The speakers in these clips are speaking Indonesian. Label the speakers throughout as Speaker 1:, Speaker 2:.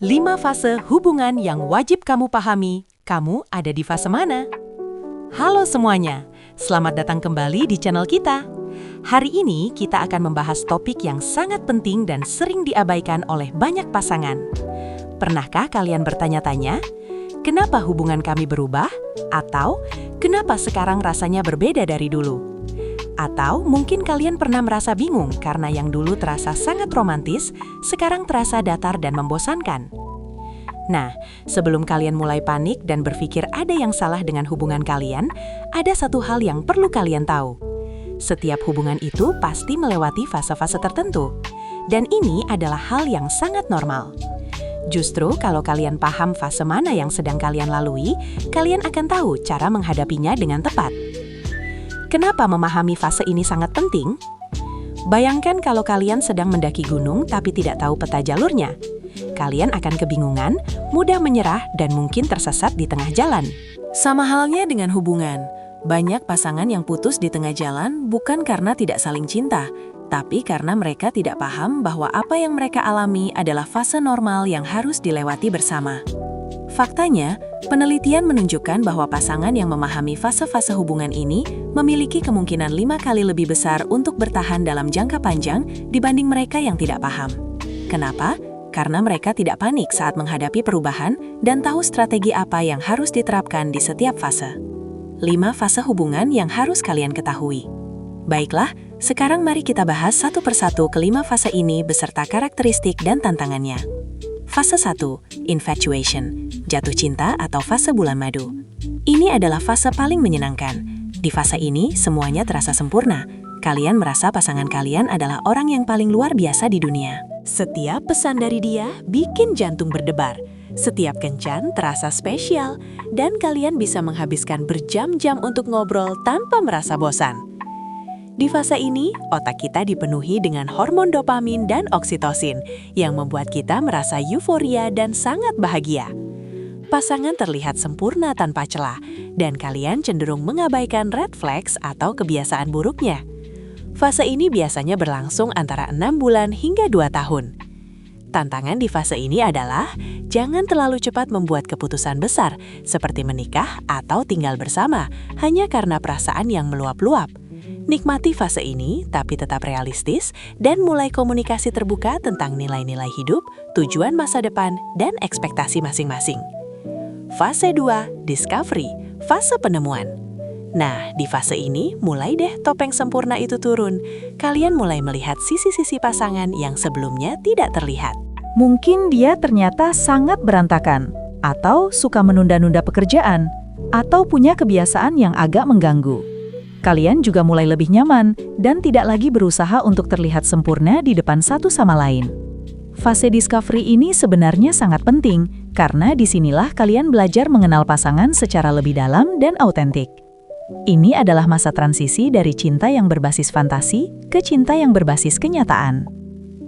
Speaker 1: 5 fase hubungan yang wajib kamu pahami. Kamu ada di fase mana? Halo semuanya, selamat datang kembali di channel kita. Hari ini kita akan membahas topik yang sangat penting dan sering diabaikan oleh banyak pasangan. Pernahkah kalian bertanya-tanya, kenapa hubungan kami berubah? Atau, kenapa sekarang rasanya berbeda dari dulu? Atau mungkin kalian pernah merasa bingung karena yang dulu terasa sangat romantis, sekarang terasa datar dan membosankan. Nah, sebelum kalian mulai panik dan berpikir ada yang salah dengan hubungan kalian, ada satu hal yang perlu kalian tahu. Setiap hubungan itu pasti melewati fase-fase tertentu. Dan ini adalah hal yang sangat normal. Justru kalau kalian paham fase mana yang sedang kalian lalui, kalian akan tahu cara menghadapinya dengan tepat. Kenapa memahami fase ini sangat penting? Bayangkan kalau kalian sedang mendaki gunung tapi tidak tahu peta jalurnya. Kalian akan kebingungan, mudah menyerah, dan mungkin tersesat di tengah jalan. Sama halnya dengan hubungan. Banyak pasangan yang putus di tengah jalan bukan karena tidak saling cinta, tapi karena mereka tidak paham bahwa apa yang mereka alami adalah fase normal yang harus dilewati bersama. Faktanya, penelitian menunjukkan bahwa pasangan yang memahami fase-fase hubungan ini memiliki kemungkinan 5 kali lebih besar untuk bertahan dalam jangka panjang dibanding mereka yang tidak paham. Kenapa? Karena mereka tidak panik saat menghadapi perubahan dan tahu strategi apa yang harus diterapkan di setiap fase. 5 fase hubungan yang harus kalian ketahui. Baiklah, sekarang mari kita bahas satu persatu kelima fase ini beserta karakteristik dan tantangannya. Fase 1, infatuation, jatuh cinta atau fase bulan madu. Ini adalah fase paling menyenangkan. Di fase ini, semuanya terasa sempurna. Kalian merasa pasangan kalian adalah orang yang paling luar biasa di dunia. Setiap pesan dari dia bikin jantung berdebar. Setiap kencan terasa spesial, dan kalian bisa menghabiskan berjam-jam untuk ngobrol tanpa merasa bosan. Di fase ini, otak kita dipenuhi dengan hormon dopamin dan oksitosin yang membuat kita merasa euforia dan sangat bahagia. Pasangan terlihat sempurna tanpa celah, dan kalian cenderung mengabaikan red flags atau kebiasaan buruknya. Fase ini biasanya berlangsung antara 6 bulan hingga 2 tahun. Tantangan di fase ini adalah jangan terlalu cepat membuat keputusan besar seperti menikah atau tinggal bersama hanya karena perasaan yang meluap-luap. Nikmati fase ini, tapi tetap realistis dan mulai komunikasi terbuka tentang nilai-nilai hidup, tujuan masa depan, dan ekspektasi masing-masing. Fase 2, discovery, fase penemuan. Nah, di fase ini, mulai deh topeng sempurna itu turun. Kalian mulai melihat sisi-sisi pasangan yang sebelumnya tidak terlihat.
Speaker 2: Mungkin dia ternyata sangat berantakan, atau suka menunda-nunda pekerjaan, atau punya kebiasaan yang agak mengganggu. Kalian juga mulai lebih nyaman dan tidak lagi berusaha untuk terlihat sempurna di depan satu sama lain. Fase discovery ini sebenarnya sangat penting karena disinilah kalian belajar mengenal pasangan secara lebih dalam dan autentik. Ini adalah masa transisi dari cinta yang berbasis fantasi ke cinta yang berbasis kenyataan.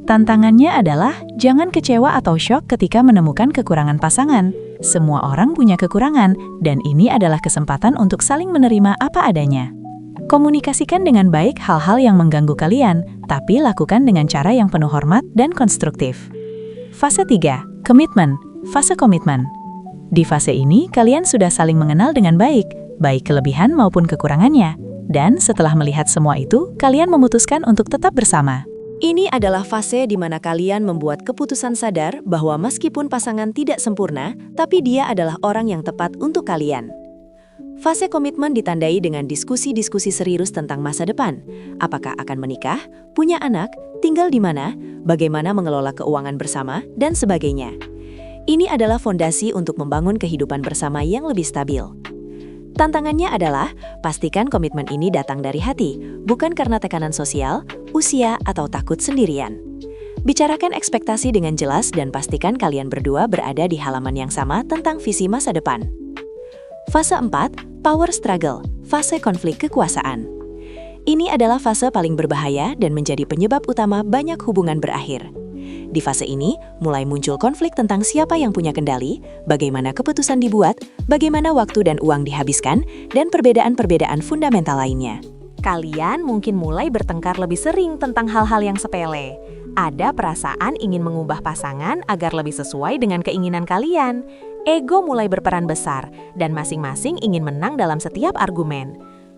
Speaker 2: Tantangannya adalah jangan kecewa atau syok ketika menemukan kekurangan pasangan. Semua orang punya kekurangan dan ini adalah kesempatan untuk saling menerima apa adanya. Komunikasikan dengan baik hal-hal yang mengganggu kalian, tapi lakukan dengan cara yang penuh hormat dan konstruktif. Fase 3, komitmen, fase komitmen. Di fase ini, kalian sudah saling mengenal dengan baik kelebihan maupun kekurangannya. Dan setelah melihat semua itu, kalian memutuskan untuk tetap bersama.
Speaker 3: Ini adalah fase di mana kalian membuat keputusan sadar bahwa meskipun pasangan tidak sempurna, tapi dia adalah orang yang tepat untuk kalian. Fase komitmen ditandai dengan diskusi-diskusi serius tentang masa depan. Apakah akan menikah, punya anak, tinggal di mana, bagaimana mengelola keuangan bersama, dan sebagainya. Ini adalah fondasi untuk membangun kehidupan bersama yang lebih stabil. Tantangannya adalah, pastikan komitmen ini datang dari hati, bukan karena tekanan sosial, usia, atau takut sendirian. Bicarakan ekspektasi dengan jelas dan pastikan kalian berdua berada di halaman yang sama tentang visi masa depan. Fase 4, power struggle, fase konflik kekuasaan. Ini adalah fase paling berbahaya dan menjadi penyebab utama banyak hubungan berakhir. Di fase ini, mulai muncul konflik tentang siapa yang punya kendali, bagaimana keputusan dibuat, bagaimana waktu dan uang dihabiskan, dan perbedaan-perbedaan fundamental lainnya.
Speaker 1: Kalian mungkin mulai bertengkar lebih sering tentang hal-hal yang sepele. Ada perasaan ingin mengubah pasangan agar lebih sesuai dengan keinginan kalian. Ego mulai berperan besar, dan masing-masing ingin menang dalam setiap argumen.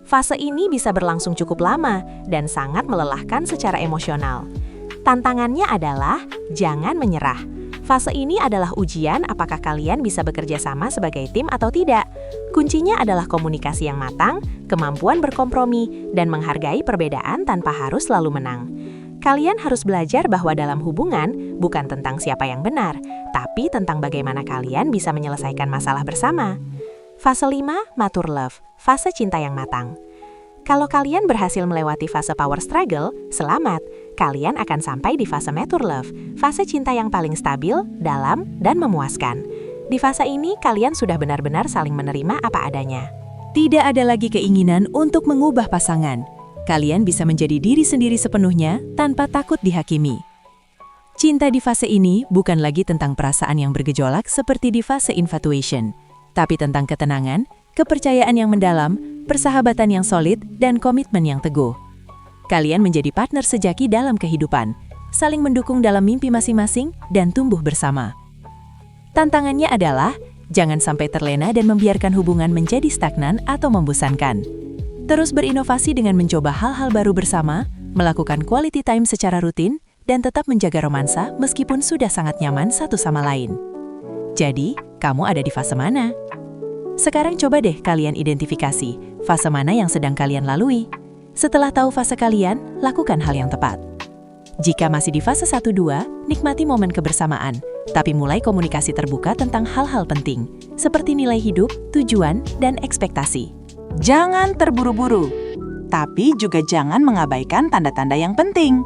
Speaker 1: Fase ini bisa berlangsung cukup lama dan sangat melelahkan secara emosional. Tantangannya adalah jangan menyerah. Fase ini adalah ujian apakah kalian bisa bekerja sama sebagai tim atau tidak. Kuncinya adalah komunikasi yang matang, kemampuan berkompromi, dan menghargai perbedaan tanpa harus selalu menang. Kalian harus belajar bahwa dalam hubungan bukan tentang siapa yang benar, tapi tentang bagaimana kalian bisa menyelesaikan masalah bersama. Fase 5, mature love, fase cinta yang matang. Kalau kalian berhasil melewati fase power struggle, selamat. Kalian akan sampai di fase mature love, fase cinta yang paling stabil, dalam, dan memuaskan. Di fase ini, kalian sudah benar-benar saling menerima apa adanya.
Speaker 2: Tidak ada lagi keinginan untuk mengubah pasangan. Kalian bisa menjadi diri sendiri sepenuhnya tanpa takut dihakimi. Cinta di fase ini bukan lagi tentang perasaan yang bergejolak seperti di fase infatuation, tapi tentang ketenangan, kepercayaan yang mendalam, persahabatan yang solid, dan komitmen yang teguh. Kalian menjadi partner sejati dalam kehidupan, saling mendukung dalam mimpi masing-masing, dan tumbuh bersama. Tantangannya adalah, jangan sampai terlena dan membiarkan hubungan menjadi stagnan atau membosankan. Terus berinovasi dengan mencoba hal-hal baru bersama, melakukan quality time secara rutin, dan tetap menjaga romansa meskipun sudah sangat nyaman satu sama lain. Jadi, kamu ada di fase mana? Sekarang coba deh kalian identifikasi fase mana yang sedang kalian lalui. Setelah tahu fase kalian, lakukan hal yang tepat. Jika masih di fase 1-2, nikmati momen kebersamaan, tapi mulai komunikasi terbuka tentang hal-hal penting, seperti nilai hidup, tujuan, dan ekspektasi.
Speaker 4: Jangan terburu-buru, tapi juga jangan mengabaikan tanda-tanda yang penting.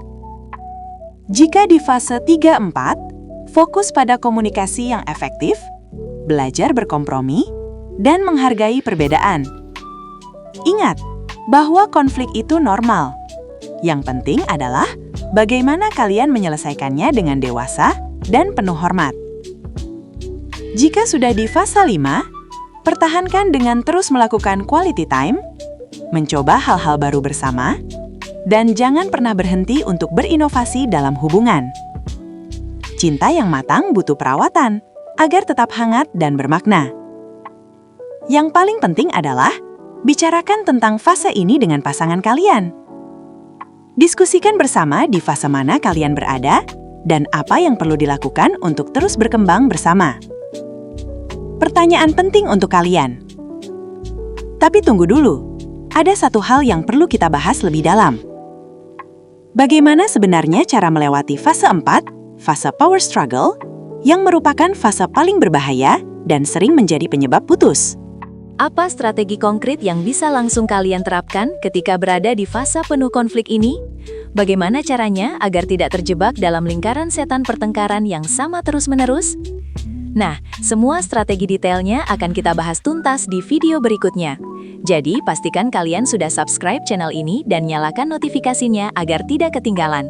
Speaker 4: Jika di fase 3-4, fokus pada komunikasi yang efektif, belajar berkompromi, dan menghargai perbedaan. Ingat bahwa konflik itu normal. Yang penting adalah bagaimana kalian menyelesaikannya dengan dewasa dan penuh hormat. Jika sudah di fase 5, pertahankan dengan terus melakukan quality time, mencoba hal-hal baru bersama, dan jangan pernah berhenti untuk berinovasi dalam hubungan. Cinta yang matang butuh perawatan agar tetap hangat dan bermakna. Yang paling penting adalah bicarakan tentang fase ini dengan pasangan kalian. Diskusikan bersama di fase mana kalian berada dan apa yang perlu dilakukan untuk terus berkembang bersama. Pertanyaan penting untuk kalian. Tapi tunggu dulu, ada satu hal yang perlu kita bahas lebih dalam. Bagaimana sebenarnya cara melewati fase 4, fase power struggle, yang merupakan fase paling berbahaya dan sering menjadi penyebab putus?
Speaker 3: Apa strategi konkret yang bisa langsung kalian terapkan ketika berada di fase penuh konflik ini? Bagaimana caranya agar tidak terjebak dalam lingkaran setan pertengkaran yang sama terus-menerus? Nah, semua strategi detailnya akan kita bahas tuntas di video berikutnya. Jadi, pastikan kalian sudah subscribe channel ini dan nyalakan notifikasinya agar tidak ketinggalan.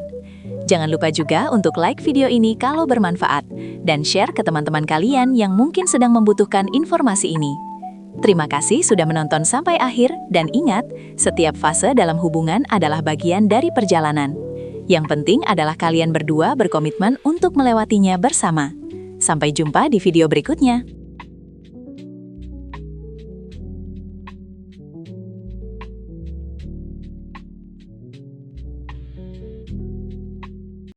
Speaker 3: Jangan lupa juga untuk like video ini kalau bermanfaat, dan share ke teman-teman kalian yang mungkin sedang membutuhkan informasi ini. Terima kasih sudah menonton sampai akhir, dan ingat, setiap fase dalam hubungan adalah bagian dari perjalanan. Yang penting adalah kalian berdua berkomitmen untuk melewatinya bersama. Sampai jumpa di video berikutnya.